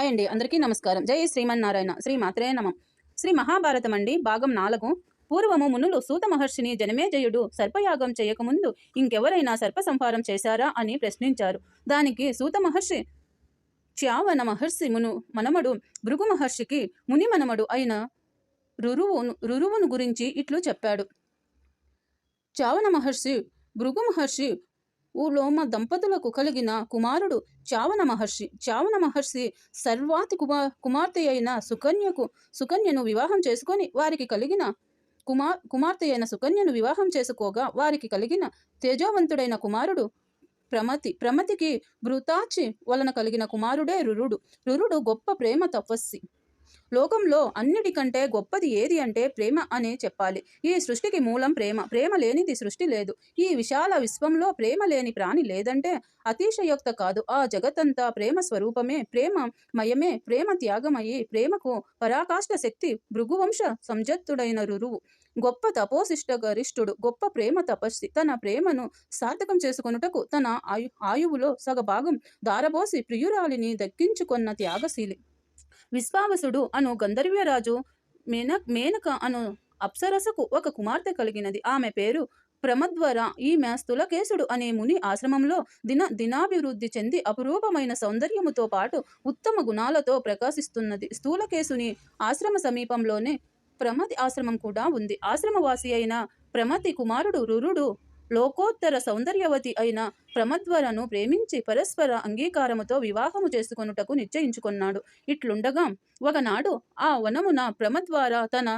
Hi అండి, అందరికీ నమస్కారం. జై శ్రీమన్నారాయణ. శ్రీ మాత్రే నమః. శ్రీ మహాభారతం అండి, భాగం 4. పూర్వము మునులు సూత మహర్షిని జనమేజయుడు సర్పయాగం చేయకముందు ఇంకెవరైనా సర్ప సంహారం చేశారా అని ప్రశ్నించారు. దానికి సూత మహర్షి చ్యావన మహర్షి మనమడు భృగు మహర్షికి ముని మనమడు అయిన రురువును గురించి ఇట్లు చెప్పాడు. చ్యావన మహర్షి భృగు మహర్షి లోమ దంపతులకు కలిగిన కుమారుడు చ్యావన మహర్షి సర్వాతి కుమార్తె అయిన సుకన్యను వివాహం చేసుకొని వారికి కలిగిన కుమార్తె అయిన సుకన్యను వివాహం చేసుకోగా వారికి కలిగిన తేజోవంతుడైన కుమారుడు ప్రమతికి భృతాచి వలన కలిగిన కుమారుడే రురుడు గొప్ప ప్రేమ తపస్సి. లోకంలో అన్నిటికంటే గొప్పది ఏది అంటే ప్రేమ అనే చెప్పాలి. ఈ సృష్టికి మూలం ప్రేమ లేనిది సృష్టి లేదు. ఈ విశాల విశ్వంలో ప్రేమ లేని ప్రాణి లేదంటే అతిశయోక్త కాదు. ఆ జగత్తంతా ప్రేమ స్వరూపమే, ప్రేమమయమే, ప్రేమ త్యాగమయి, ప్రేమకు పరాకాష్ఠ శక్తి భృగువంశ సంజత్తుడైన రురువు గొప్ప తపోశిష్ట గరిష్ఠుడు, గొప్ప ప్రేమ తపస్సి. తన ప్రేమను సార్థకం చేసుకొనుటకు తన ఆయువులో సగభాగం దారబోసి ప్రియురాలిని దక్కించుకొన్న త్యాగశీలి. విశ్వావసుడు అను గంధర్వ్యరాజు మేనక అను అప్సరసకు ఒక కుమార్తె కలిగినది. ఆమె పేరు ప్రమద్వర. ఈమె స్థూలకేశుడు అనే ముని ఆశ్రమంలో దినాభివృద్ధి చెంది అపురూపమైన సౌందర్యముతో పాటు ఉత్తమ గుణాలతో ప్రకాశిస్తున్నది. స్థూలకేశుని ఆశ్రమ సమీపంలోనే ప్రమతి ఆశ్రమం కూడా ఉంది. ఆశ్రమవాసి అయిన ప్రమతి కుమారుడు రురుడు లోకోత్తర సౌందర్యవతి అయిన ప్రమద్వరను ప్రేమించి పరస్పర అంగీకారముతో వివాహము చేసుకొనుటకు నిశ్చయించుకున్నాడు. ఇట్లుండగా ఒకనాడు ఆ వనమున ప్రమద్వర తన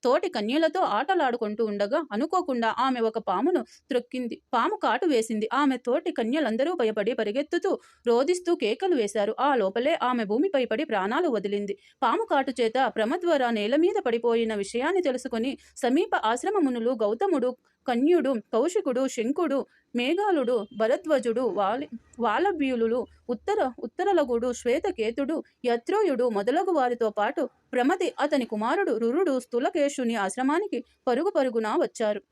తోటి కన్యలతో ఆటలాడుకుంటూ ఉండగా అనుకోకుండా ఆమె ఒక పామును త్రొక్కింది. పాము కాటు వేసింది. ఆమె తోటి కన్యలందరూ భయపడి పరిగెత్తుతూ రోదిస్తూ కేకలు వేశారు. ఆ లోపలే ఆమె భూమిపై పడి ప్రాణాలు వదిలింది. పాము కాటు చేత ప్రమద్వర నేల మీద పడిపోయిన విషయాన్ని తెలుసుకుని సమీప ఆశ్రమమునులు గౌతముడు, కన్యుడు, కౌశికుడు, శంకుడు, మేఘాలుడు, భరద్వజుడు, వాలభ్యులు, ఉత్తరలగుడు, శ్వేతకేతుడు, యత్రోయుడు మొదలగు వారితో పాటు ప్రమతి అతని కుమారుడు రురుడు స్థూలకేశుని ఆశ్రమానికి పరుగున వచ్చారు.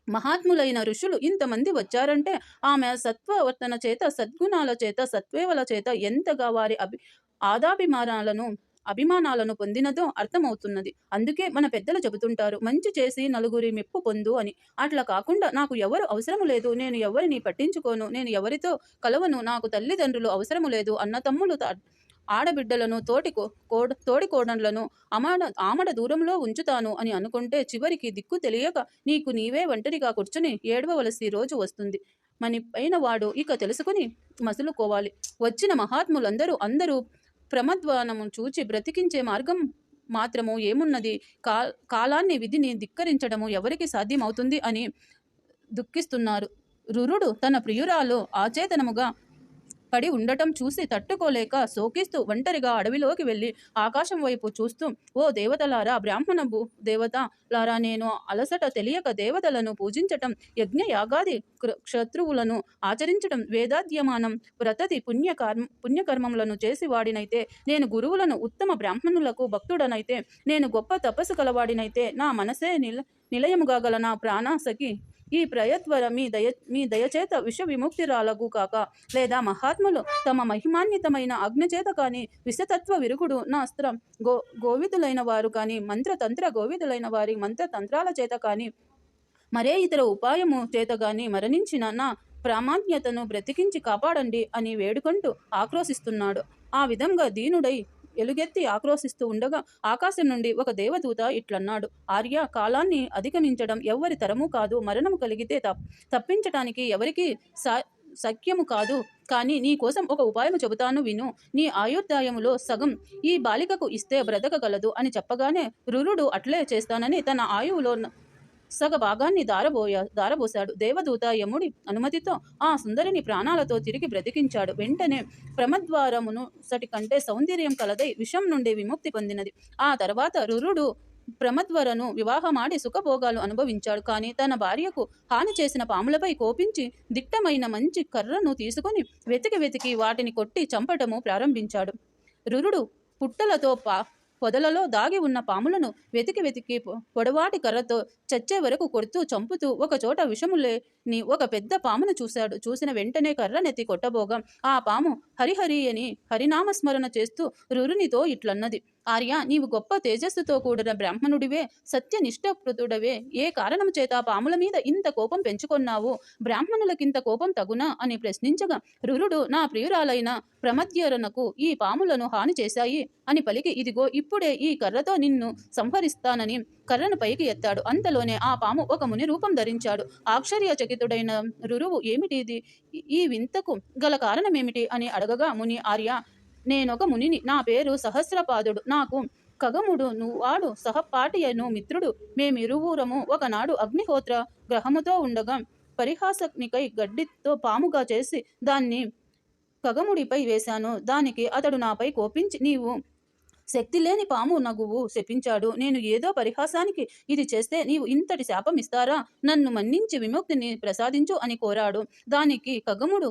మహాత్ములైన ఋషులు ఇంతమంది వచ్చారంటే ఆమె సత్వవర్తన చేత, సద్గుణాల చేత, సత్వేవల చేత ఎంతగా వారి అభిమానాలను పొందినదో అర్థమవుతున్నది. అందుకే మన పెద్దలు చెబుతుంటారు, మంచి చేసి నలుగురి మెప్పు పొందు అని. అట్లా కాకుండా నాకు ఎవరు అవసరము లేదు, నేను ఎవరిని పట్టించుకోను, నేను ఎవరితో కలవను, నాకు తల్లిదండ్రులు అవసరము లేదు, అన్న తమ్ములు ఆడబిడ్డలను తోడి కోడళ్లను ఆమడ దూరంలో ఉంచుతాను అని అనుకుంటే చివరికి దిక్కు తెలియక నీకు నీవే ఒంటరిగా కూర్చుని ఏడవలసి రోజు వస్తుంది. పైన వాడు ఇక తెలుసుకుని మసులుకోవాలి. వచ్చిన మహాత్ములందరూ ప్రమద్వనము చూచి బ్రతికించే మార్గం మాత్రము ఏమున్నది? కాలాన్ని, విధిని ధిక్కరించడము ఎవరికి సాధ్యమవుతుంది అని దుఃఖిస్తున్నారు. రురుడు తన ప్రియురాలు ఆచేతనముగా పడి ఉండటం చూసి తట్టుకోలేక శోకిస్తూ ఒంటరిగా అడవిలోకి వెళ్ళి ఆకాశం వైపు చూస్తూ, ఓ దేవతలారా, బ్రాహ్మణ దేవతలారా, నేను అలసట తెలియక దేవతలను పూజించటం, యజ్ఞ యాగాది క్షత్రువులను ఆచరించటం, వేదాధ్యమానం, వ్రతది పుణ్యకర్మములను చేసి వాడినైతే, నేను గురువులను, ఉత్తమ బ్రాహ్మణులకు భక్తుడనైతే, నేను గొప్ప తపస్సు కలవాడినైతే, నా మనసే నిలయముగా గల నా ప్రాణసఖి ఈ ప్రయత్వర మీ దయచేత విష విముక్తిరాలగు కాక, లేదా మహాత్ములు తమ మహిమాన్వితమైన ఆజ్ఞచేత కాని విషతత్వ విరుగుడు నా అస్త్రం గోవిదులైన వారు కాని, మంత్రతంత్ర గోవిదులైన వారి మంత్రతంత్రాల చేత కాని, మరే ఇతర ఉపాయము చేత గాని మరణించిన నా ప్రామాణ్యతను బ్రతికించి కాపాడండి అని వేడుకుంటూ ఆక్రోశిస్తున్నాడు. ఆ విధంగా దీనుడై ఎలుగెత్తి ఆక్రోశిస్తూ ఉండగా ఆకాశం నుండి ఒక దేవదూత ఇట్లన్నాడు, ఆర్య, కాలాన్ని అధిగమించడం ఎవ్వరి తరము కాదు. మరణము కలిగితే తప్పించటానికి ఎవరికి సఖ్యము కాదు. కానీ నీ కోసం ఒక ఉపాయము చెబుతాను, విను. నీ ఆయుర్దాయములో సగం ఈ బాలికకు ఇస్తే బ్రతకగలదు అని చెప్పగానే రురుడు అట్లే చేస్తానని తన ఆయువులో సగ భాగాన్ని దారబోశాడు. దేవదూత యముడి అనుమతితో ఆ సుందరిని ప్రాణాలతో తిరిగి బ్రతికించాడు. వెంటనే ప్రమద్వారమును సటి కంటే సౌందర్యం కలదై విషం నుండి విముక్తి పొందినది. ఆ తర్వాత రురుడు ప్రమద్వరను వివాహమాడి సుఖభోగాలు అనుభవించాడు. కానీ తన భార్యకు హాని చేసిన పాములపై కోపించి దిట్టమైన మంచి కర్రను తీసుకుని వెతికి వాటిని కొట్టి చంపటము ప్రారంభించాడు. రురుడు పుట్టలతో పొదలలో దాగి ఉన్న పాములను వెతికి పొడవాటి కర్రతో చచ్చే వరకు కొడుతూ చంపుతూ ఒకచోట విషము ఒక పెద్ద పామును చూశాడు. చూసిన వెంటనే కర్రనెత్తి కొట్టబోగా ఆ పాము హరిహరి అని హరినామస్మరణ చేస్తూ రురునితో ఇట్లన్నది: ఆర్య, నీవు గొప్ప తేజస్సుతో కూడిన బ్రాహ్మణుడివే, సత్యనిష్టకృతుడవే. ఏ కారణము చేత పాముల మీద ఇంత కోపం పెంచుకొన్నావు? బ్రాహ్మణులకింత కోపం తగునా అని ప్రశ్నించగా, రురుడు నా ప్రియురాలైన ప్రమద్యరణకు ఈ పాములను హాని చేశాయి అని పలికి, ఇదిగో ఇప్పుడే ఈ కర్రతో నిన్ను సంహరిస్తానని కర్రను పైకి ఎత్తాడు. అంతలోనే ఆ పాము ఒక ముని రూపం ధరించాడు. ఆశ్చర్యచకితుడైన రురువు, ఏమిటిది? ఈ వింతకు గల కారణమేమిటి అని అడగగా, ముని, ఆర్య, నేనొక మునిని. నా పేరు సహస్రపాదుడు. నాకు ఖగముడు వాడు సహపాఠియను మిత్రుడు. మేమిరువురము ఒకనాడు అగ్నిహోత్ర గ్రహముతో ఉండగా పరిహాసనికై గడ్డితో పాముగా చేసి దాన్ని ఖగముడిపై వేశాను. దానికి అతడు నాపై కోపించి, నీవు శక్తి లేని పాము నగువు శపించాడు. నేను ఏదో పరిహాసానికి ఇది చేస్తే నీవు ఇంతటి శాపం ఇస్తారా? నన్ను మన్నించి విముక్తిని ప్రసాదించు అని కోరాడు. దానికి ఖగముడు,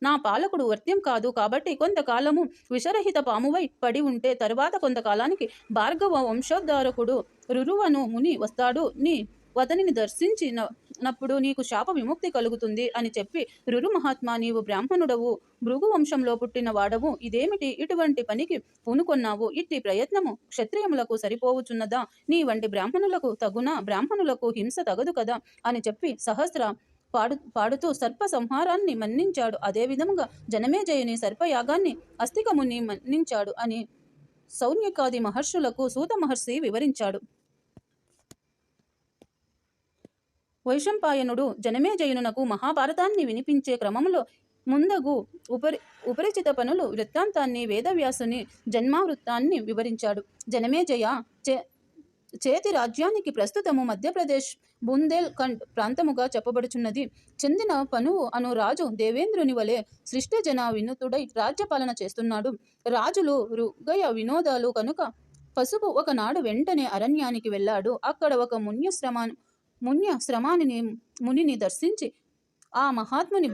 నా పాలకుడు వర్త్యం కాదు కాబట్టి కొంతకాలము విషరహిత పామువై పడి ఉంటే తరువాత కొంతకాలానికి భార్గవ వంశోద్ధారకుడు రురువను ముని వస్తాడు. నీ అతనిని దర్శించినప్పుడు నీకు శాప విముక్తి కలుగుతుంది అని చెప్పి, రురు మహాత్మా, నీవు బ్రాహ్మణుడవు, భృగు వంశంలో పుట్టిన వాడవు. ఇదేమిటి ఇటువంటి పనికి పూనుకొన్నావు? ఇట్టి ప్రయత్నము క్షత్రియములకు సరిపోవుచున్నదా? నీ వంటి బ్రాహ్మణులకు తగునా? బ్రాహ్మణులకు హింస తగదు కదా అని చెప్పి సహస్ర పాడుతూ సర్ప సంహారాన్ని మన్నించాడు. అదే విధముగా జనమేజయుని సర్పయాగాన్ని అస్తికముని మన్నించాడు అని సౌన్యకాది మహర్షులకు సూత మహర్షి వివరించాడు. వైశంపాయనుడు జనమేజయునకు మహాభారతాన్ని వినిపించే క్రమంలో ముందగు ఉపరిచిత పనులు వృత్తాంతాన్ని, వేదవ్యాసుని జన్మవృత్తాన్ని వివరించాడు. జనమేజయ చేతి రాజ్యానికి ప్రస్తుతము మధ్యప్రదేశ్ బుందేల్ ఖండ్ ప్రాంతముగా చెప్పబడుచున్నది. చెందిన పనువు అను రాజు దేవేంద్రుని వలె సృష్టజన వినుతుడై రాజ్యపాలన చేస్తున్నాడు. రాజులు రుగయ వినోదాలు కనుక పసుపు ఒకనాడు వెంటనే అరణ్యానికి వెళ్ళాడు. అక్కడ ఒక మున్యశ్రమాని మునిని దర్శించి ఆ మహాత్ముని